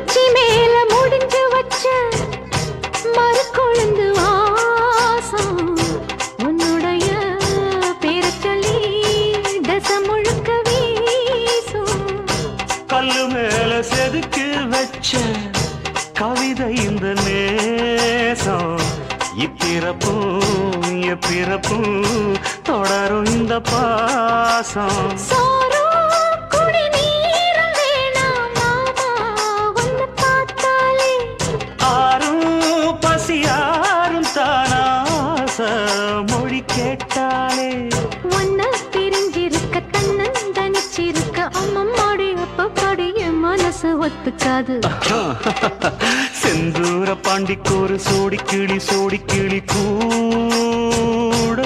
உச்சி மேல முடிஞ்சு வச்ச மறு கொழுந்து வாசம் உன்னுடைய பேரை சொல்லி தசம் முழுக்க வீசும். கல்லு மேல செதுக்கி வச்ச கவிதை இந்த நேசம் இப்பிறப்பும் எப்பிறப்பும் தொடரும் இந்த பாசம். சோறும் குடிநீரும் வேணாம் மாமா உன்னை பார்த்தாலே. ஆரும் பசியாரும் தானாச மொழி கேட்டாலே. உன்னை பிரிஞ்சிருக்க தன்னந்தனிச்சிருக்க அம்மம்மாடி அப்பப்படி என் மனசு ஒத்துக்காது. செந்தூர பாண்டிக்கு ஒரு சோடி கிளி கூட